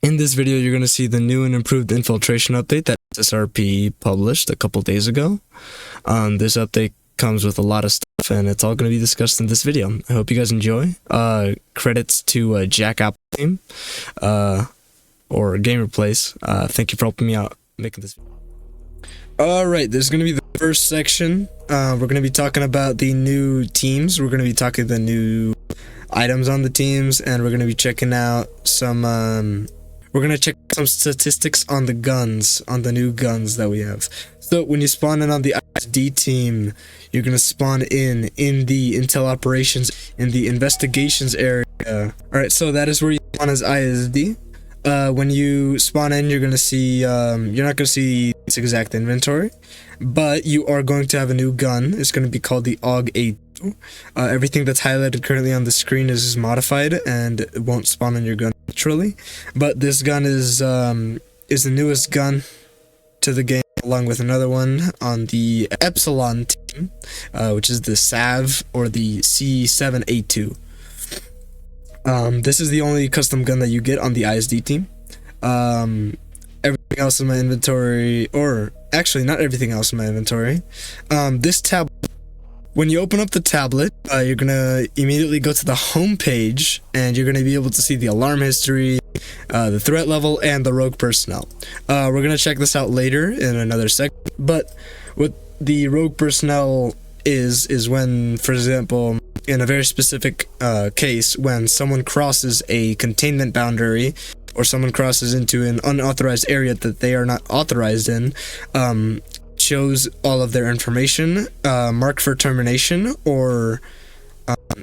In this video, you're going to see the new and improved Infiltration update that SRP published a couple days ago. This update comes with a lot of stuff, and it's all going to be discussed in this video. I hope you guys enjoy. Credits to Jack Apple Team, or Gamer Place. Thank you for helping me out making this video. Alright, this is going to be the first section. We're going to be talking about the new teams. We're going to be talking the new items on the teams, and we're going to be checking out some, we're going to check some statistics on the guns, on the new guns that we have. So when you spawn in on the ISD team, you're going to spawn in the Intel Operations, in the Investigations area. Alright, so that is where you spawn as ISD. When you spawn in, you're gonna see, you're not gonna see its exact inventory, but you are going to have a new gun. It's gonna be called the AUG A2. Everything that's highlighted currently on the screen is modified and it won't spawn on your gun naturally. But this gun is the newest gun to the game, along with another one on the Epsilon team, which is the SAV or the C7A2. This is the only custom gun that you get on the ISD team. Everything else in my inventory, or actually not everything else in my inventory. This tab, when you open up the tablet, you're gonna immediately go to the home page, and you're gonna be able to see the alarm history, the threat level, and the rogue personnel. We're gonna check this out later in another segment, but what the rogue personnel is when, for example, in a very specific case, when someone crosses a containment boundary or someone crosses into an unauthorized area that they are not authorized in, shows all of their information, mark for termination or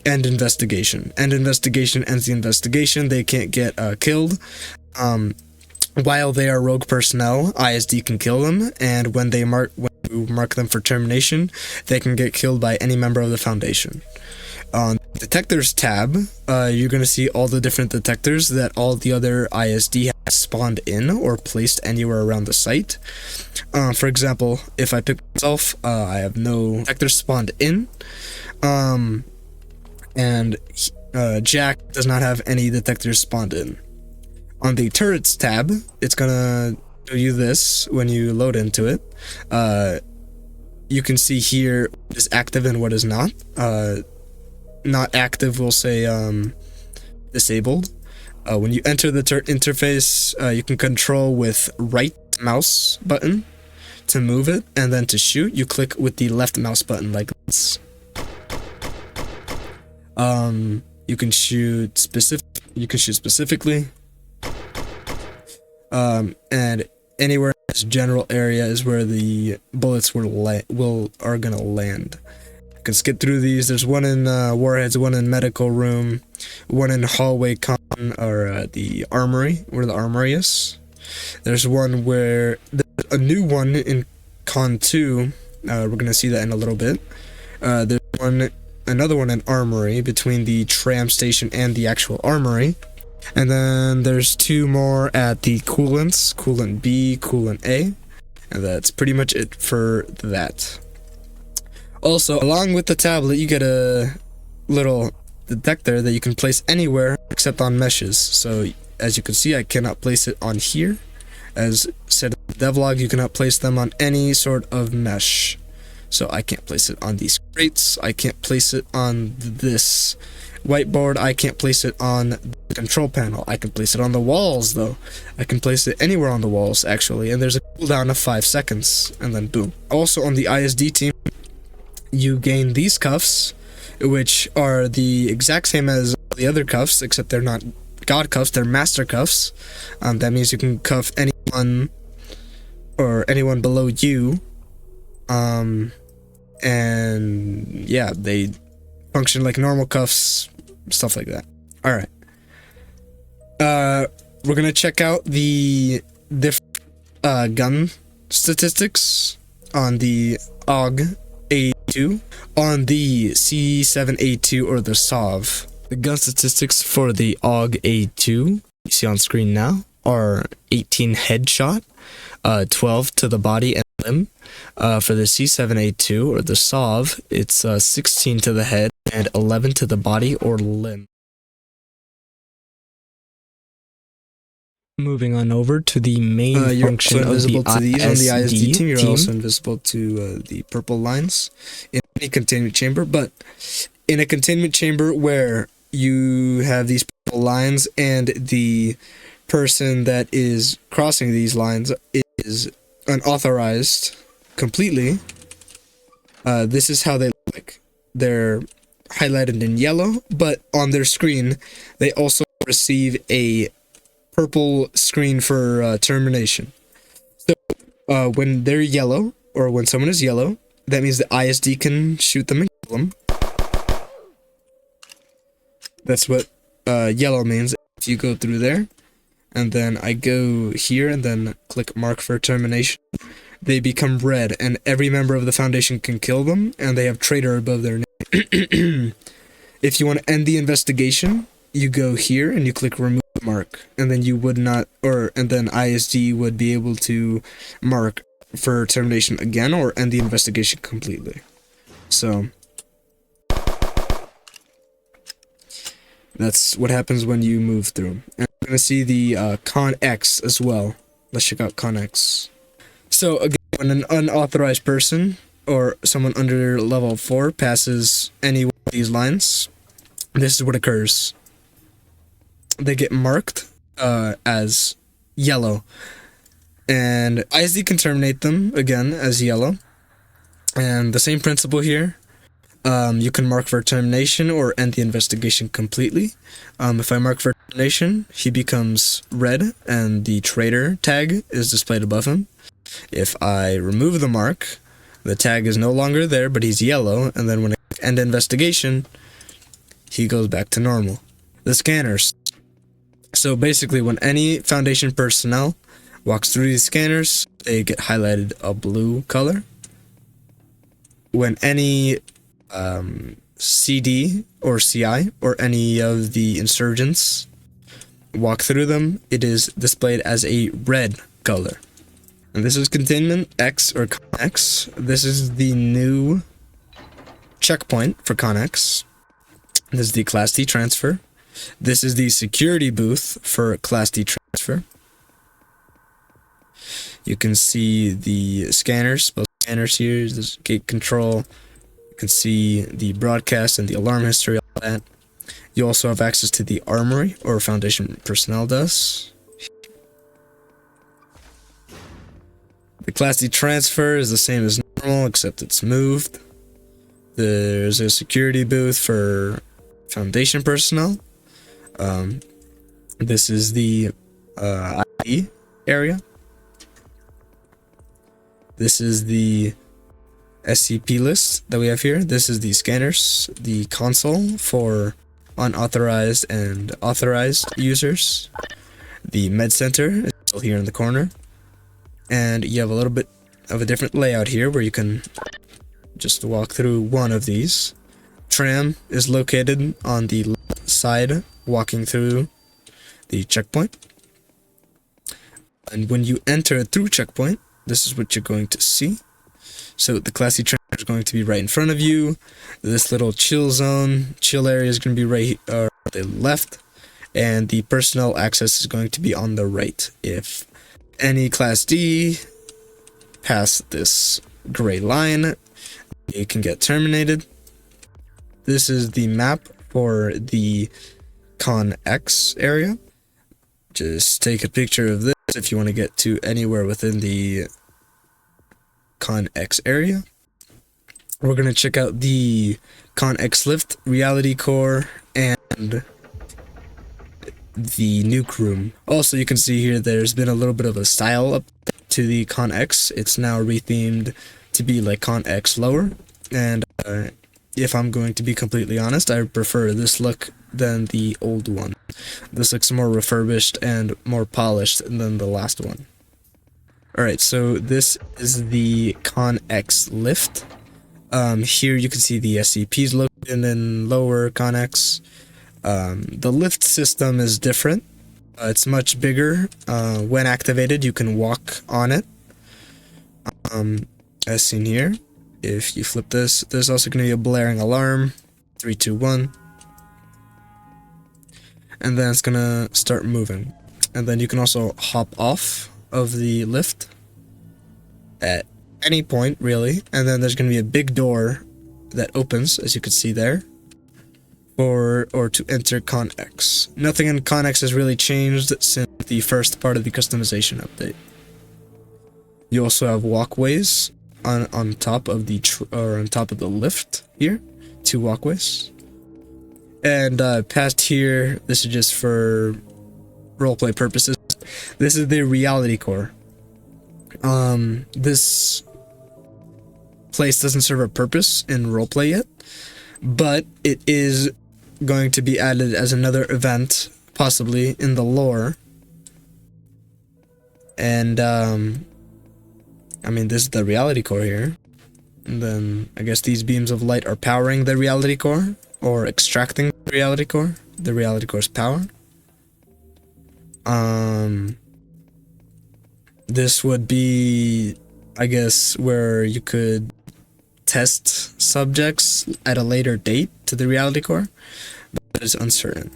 end investigation. End investigation ends the investigation. They can't get killed. While they are rogue personnel, ISD can kill them, and when you mark them for termination, they can get killed by any member of the Foundation. On the detectors tab, you're going to see all the different detectors that all the other ISD has spawned in or placed anywhere around the site. For example, if I pick myself, I have no detectors spawned in, and Jack does not have any detectors spawned in. On the turrets tab, it's going to show you this when you load into it. You can see here what is active and what is not. Not active will say disabled. When you enter the turret interface, you can control with right mouse button to move it, and then to shoot, you click with the left mouse button like this. You can shoot specifically. And anywhere in this general area is where the bullets are gonna land. You can skip through these. There's one in Warheads, one in Medical Room, one in Hallway Con, or the Armory, where the Armory is. There's one where there's a new one in Con 2. We're gonna see that in a little bit. There's another one in Armory between the tram station and the actual Armory. And then there's two more at the coolants, coolant B, coolant A, and that's pretty much it for that. Also, along with the tablet, you get a little detector that you can place anywhere except on meshes. So, as you can see, I cannot place it on here. As said in the devlog, you cannot place them on any sort of mesh. So I can't place it on these crates, I can't place it on this whiteboard, I can't place it on the control panel. I can place it on the walls though. I can place it anywhere on the walls actually, and there's a cooldown of 5 seconds, and then boom. Also on the ISD team, you gain these cuffs, which are the exact same as the other cuffs, except they're not god cuffs, they're master cuffs. That means you can cuff anyone or anyone below you. And yeah, they function like normal cuffs, stuff like that. Alright. We're gonna check out the different gun statistics on the AUG A2, on the C7A2 or the SOV. The gun statistics for the AUG A2, you see on screen now, are 18 headshot, 12 to the body and limb. For the C7A2 or the SOV, it's 16 to the head and 11 to the body or limb. Moving on over to the main function of the to these on the ISD team. You're team. also invisible to the purple lines in any containment chamber, but in a containment chamber where you have these purple lines and the person that is crossing these lines is unauthorized completely, this is how they look like. They're highlighted in yellow, but on their screen they also receive a purple screen for termination. So when they're yellow, or when someone is yellow, that means the ISD can shoot them and kill them. That's what yellow means. If you go through there, and then I go here and then click mark for termination, they become red, and every member of the Foundation can kill them, and they have traitor above their name. If you want to end the investigation, you go here and you click remove mark, and then you would not, and then ISD would be able to mark for termination again or end the investigation completely. So that's what happens when you move through. And we're gonna see the Con X as well. Let's check out Con X. So again, when an unauthorized person or someone under level 4 passes any one of these lines, this is what occurs. They get marked as yellow, and ISD can terminate them again as yellow. And the same principle here. You can mark for termination or end the investigation completely. If I mark for termination, he becomes red and the traitor tag is displayed above him. If I remove the mark, the tag is no longer there, but he's yellow, and then when I end investigation, he goes back to normal. The scanners. So basically, when any Foundation personnel walks through these scanners, they get highlighted a blue color. When any CD or CI or any of the insurgents walk through them, it is displayed as a red color. And this is Containment X or Connex. This is the new checkpoint for Connex. This is the Class D transfer. This is the security booth for Class D transfer. You can see the scanners, both scanners here. There's gate control. You can see the broadcast and the alarm history, all that. You also have access to the armory, or Foundation personnel does. The Class D transfer is the same as normal, except it's moved. There's a security booth for Foundation personnel. This is the ID area. This is the SCP list that we have here. This is the scanners, the console for unauthorized and authorized users. The med center is still here in the corner. And you have a little bit of a different layout here where you can just walk through one of these. Tram is located on the left side, walking through the checkpoint. And when you enter through checkpoint, this is what you're going to see. So the Class C tram is going to be right in front of you. This little chill zone, chill area is going to be right on the left. And the personnel access is going to be on the right. If any Class D pass this gray line, it can get terminated. This is the map for the Con X area. Just take a picture of this if you want to get to anywhere within the Con X area. We're going to check out the Con X lift, reality core, and the nuke room. Also, you can see here there's been a little bit of a style up to the Con X. It's now rethemed to be like Con X lower, and if I'm going to be completely honest, I prefer this look than the old one. This looks more refurbished and more polished than the last one. Alright, so this is the Con X lift. Here you can see the SCPs located in lower Con X. The lift system is different. It's much bigger. When activated, you can walk on it. As seen here. If you flip this, there's also going to be a blaring alarm. 3, 2, 1. And then it's going to start moving. And then you can also hop off of the lift at any point, really. And then there's going to be a big door that opens, as you can see there, or to enter Con X. Nothing in Con X has really changed since the first part of the customization update. You also have walkways on top of the lift here, 2 walkways. And past here, this is just for roleplay purposes. This is the reality core. This place doesn't serve a purpose in roleplay yet, but it is going to be added as another event, possibly in the lore. And I mean, this is the reality core here. And then I guess these beams of light are powering the reality core, or extracting the reality core. The reality core's power. This would be, I guess, where you could test subjects at a later date to the reality core, but it is uncertain.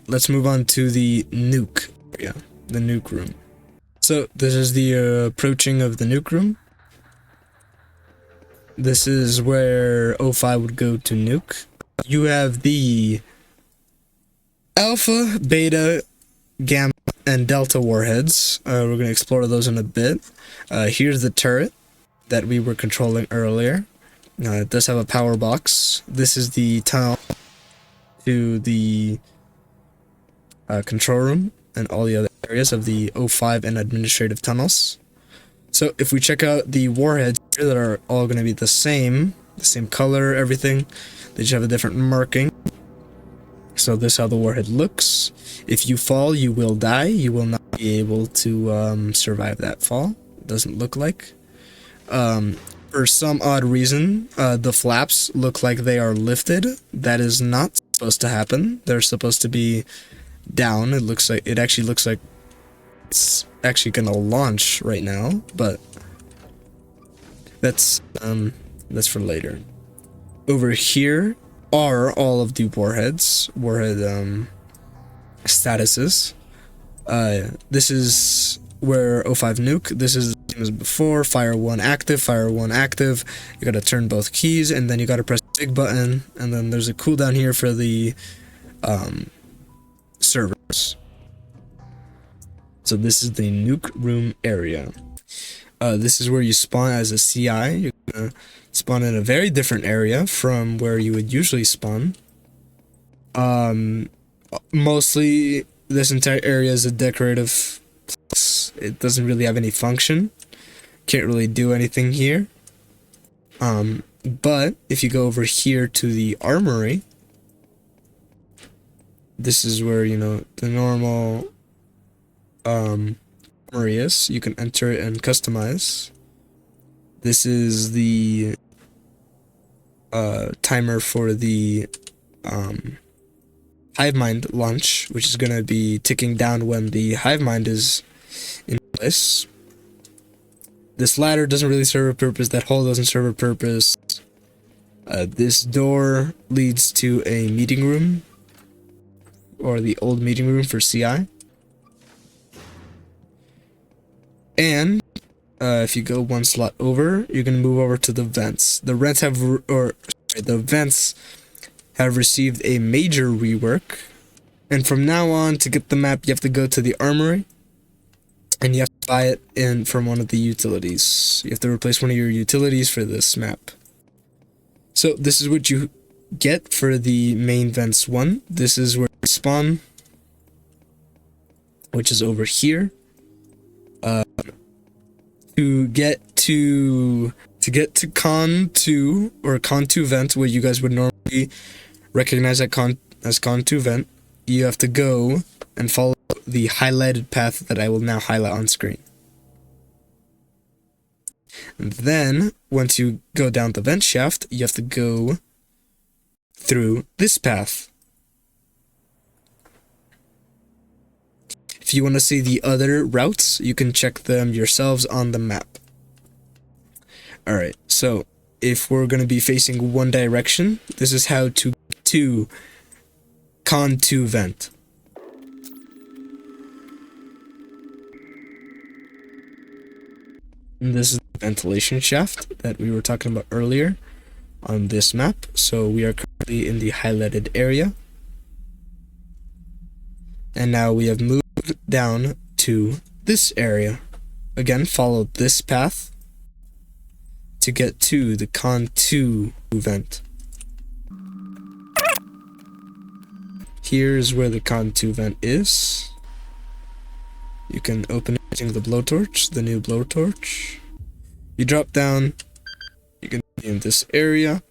Let's move on to the nuke area, the nuke room. So this is the approaching of the nuke room. This is where O5 would go to nuke. You have the Alpha, Beta, Gamma, and Delta warheads. We're going to explore those in a bit. Here's the turret that we were controlling earlier. It does have a power box. This is the tunnel to the control room and all the other areas of the O5 and administrative tunnels. So if we check out the warheads here that are all going to be the same color, everything, they just have a different marking. So this is how the warhead looks. If you fall, you will die. You will not be able to survive that fall. It doesn't look like. For some odd reason, the flaps look like they are lifted. That is not supposed to happen. They're supposed to be down. It actually looks like it's actually gonna launch right now, but that's for later. Over here are all of the warhead statuses. This is where O5 nuke. This is the same as before. Fire 1 active, fire 1 active. You gotta turn both keys, and then you gotta press the big button, and then there's a cooldown here for the servers. So this is the nuke room area. This is where you spawn as a CI. You're gonna spawn in a very different area from where you would usually spawn. Mostly this entire area is a decorative place. It doesn't really have any function. Can't really do anything here. But if you go over here to the armory, this is where, you know, the normal armory is. You can enter it and customize. This is the timer for the hive mind launch, which is going to be ticking down when the hive mind is in place. This ladder doesn't really serve a purpose. That hole doesn't serve a purpose. This door leads to a meeting room, or the old meeting room for CI. And if you go one slot over, you're gonna move over to the vents. The vents have received a major rework, and from now on, to get the map, you have to go to the armory, and you have to buy it in from one of the utilities. You have to replace one of your utilities for this map. So this is what you get for the main vents 1. This is where you spawn, which is over here. To get to Con 2 or Con 2 vent, what you guys would normally recognize as Con 2 vent, you have to go and follow the highlighted path that I will now highlight on screen. And then once you go down the vent shaft, you have to go through this path. If you want to see the other routes, you can check them yourselves on the map. Alright, so if we're going to be facing one direction, this is how to get to Con 2 vent. And this is the ventilation shaft that we were talking about earlier on this map. So we are currently in the highlighted area. And now we have moved down to this area. Again, follow this path to get to the Con 2 vent. Here's where the Con 2 vent is. You can open it using the blowtorch, the new blowtorch. You drop down, you can be in this area.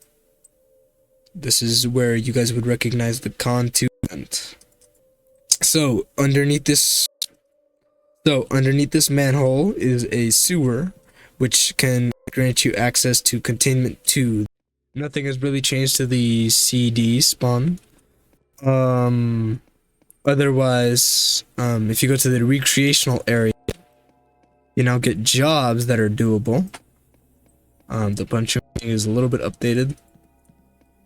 This is where you guys would recognize the Con 2 vent. So underneath this manhole is a sewer, which can grant you access to Containment 2. Nothing has really changed to the CD spawn. Otherwise, if you go to the recreational area, you now get jobs that are doable. The punching is a little bit updated.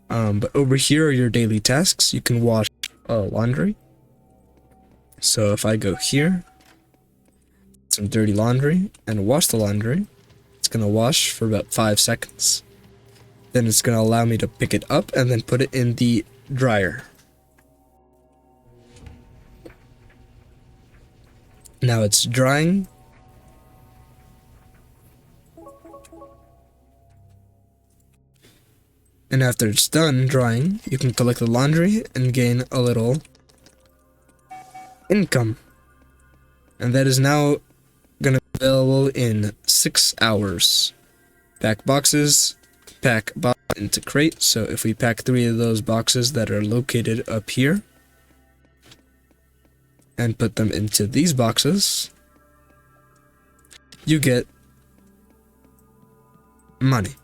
But over here are your daily tasks. You can wash laundry. So if I go here, some dirty laundry, and wash the laundry, it's gonna wash for about 5 seconds. Then it's gonna allow me to pick it up and then put it in the dryer. Now it's drying. And after it's done drying, you can collect the laundry and gain a little income. And that is now gonna be available in 6 hours. Pack boxes, pack box into crate. So if we pack 3 of those boxes that are located up here and put them into these boxes, you get money.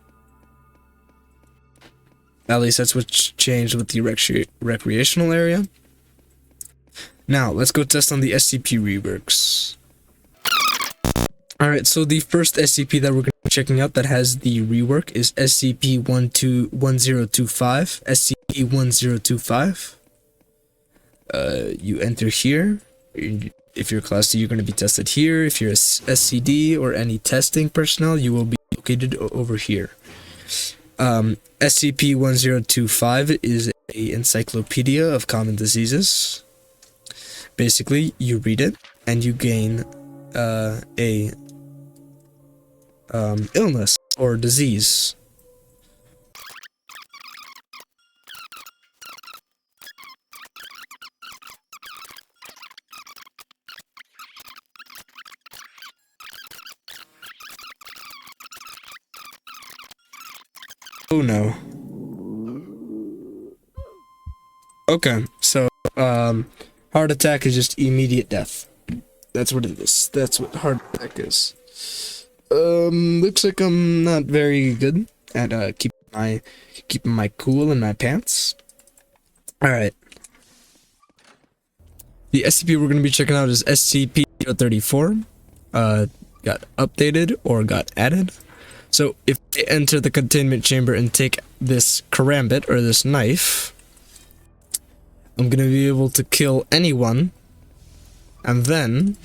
At least that's what's changed with the recreational area. Now, let's go test on the SCP Reworks. Alright, so the first SCP that we're going to be checking out that has the rework is SCP-1025. SCP-1025. You enter here. If you're Class D, you're going to be tested here. If you're a SCD or any testing personnel, you will be located over here. SCP-1025 is an encyclopedia of common diseases. Basically, you read it and you gain a illness or disease. Oh no. Okay, so heart attack is just immediate death. That's what it is. That's what heart attack is. Looks like I'm not very good at keeping my cool in my pants. All right. The SCP we're gonna be checking out is SCP-034. Got updated or got added. So if I enter the containment chamber and take this karambit or this knife, I'm gonna be able to kill anyone, and then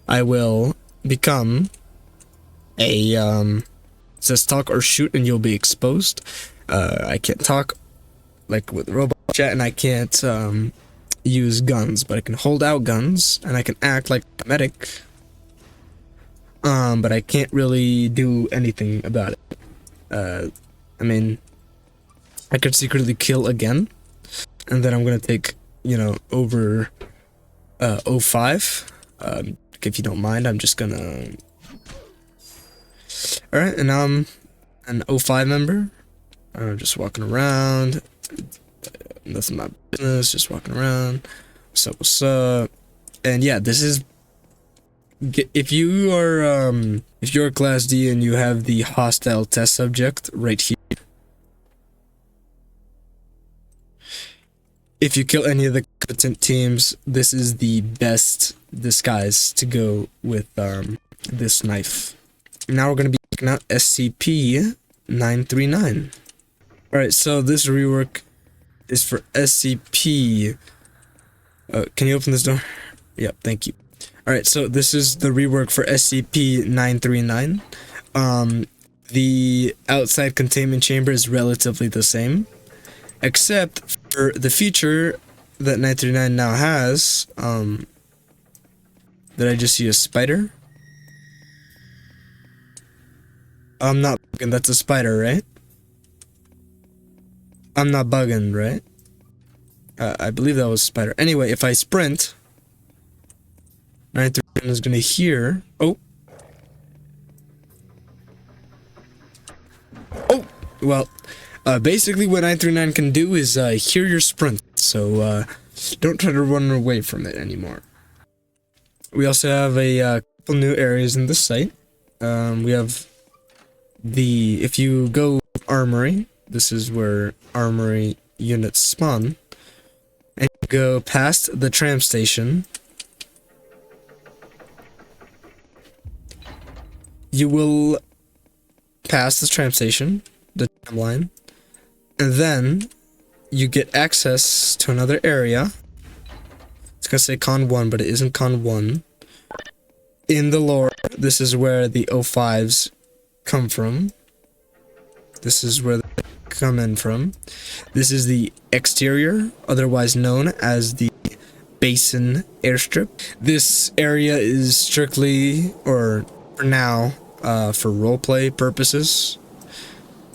I will become a it says talk or shoot and you'll be exposed. I can't talk like with robot chat, and I can't use guns, but I can hold out guns and I can act like a medic. But I can't really do anything about it. I mean, I could secretly kill again, and then I'm gonna take, over 05. If you don't mind, I'm just gonna. Alright, and I'm an 05 member. Just walking around. Nothing my business, just walking around. What's up? And yeah, this is. If you're a Class D and you have the hostile test subject right here, if you kill any of the competent teams, this is the best disguise to go with this knife. Now we're gonna be checking out SCP-939. Alright, so this rework is for SCP. Can you open this door? Yep, thank you. Alright, so this is the rework for SCP-939. The outside containment chamber is relatively the same, except for the feature that 939 now has. Did I just see a spider? I'm not bugging, that's a spider, right? I'm not bugging, right? I believe that was a spider. Anyway, if I sprint, 939 is gonna hear. Oh! Well, basically what 939 can do is hear your sprint, so don't try to run away from it anymore. We also have a couple new areas in the site. We have if you go Armory, this is where Armory units spawn, and you go past the tram station, you will pass the tram station, the tram line, and then you get access to another area. It's gonna say Con 1, but it isn't Con 1. In the lore, this is where the O5s come from. This is where they come in from. This is the exterior, otherwise known as the Basin Airstrip. This area is strictly, or for now, for roleplay purposes.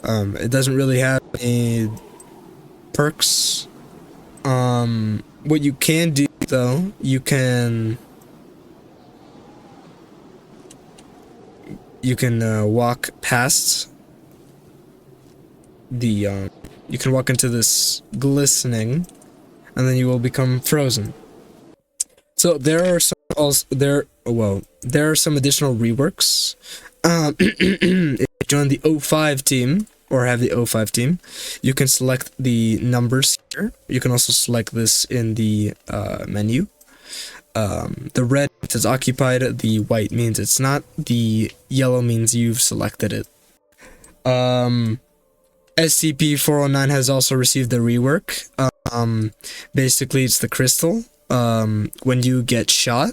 It doesn't really have any perks. What you can do though, you can walk past the you can walk into this glistening, and then you will become frozen. So there are some additional reworks. If you join the O5 team, or have the O5 team, you can select the numbers here. You can also select this in the menu. The red is occupied, the white means it's not, the yellow means you've selected it. SCP-409 has also received a rework. Basically, it's the crystal. When you get shot,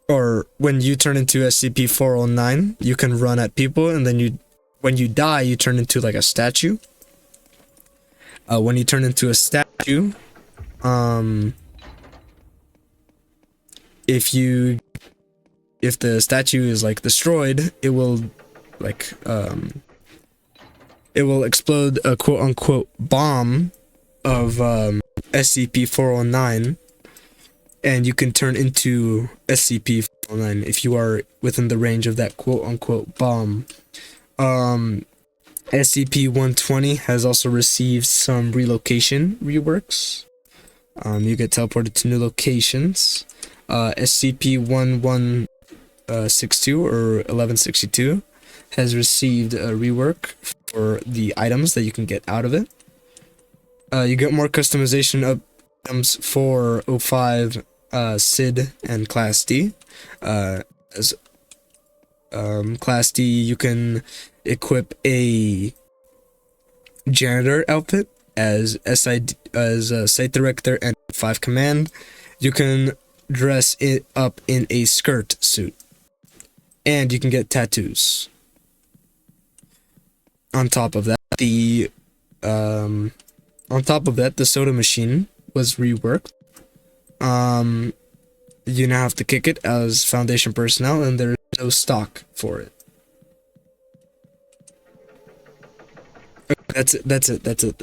or when you turn into SCP-409, you can run at people, and then when you die, you turn into like a statue. When you turn into a statue, if the statue is like destroyed, it will explode a quote-unquote bomb of SCP-409, and you can turn into SCP-409 if you are within the range of that quote-unquote bomb. SCP-120 has also received some relocation reworks. You get teleported to new locations. SCP-1162 or 1162 has received a rework for the items that you can get out of it. You get more customization of items for O5, SID, and Class D. As Class D, you can equip a janitor outfit as Site Director and 5 Command. You can dress it up in a skirt suit, and you can get tattoos. On top of that, the soda machine was reworked. You now have to kick it as Foundation personnel, and there's no stock for it. Okay, that's it.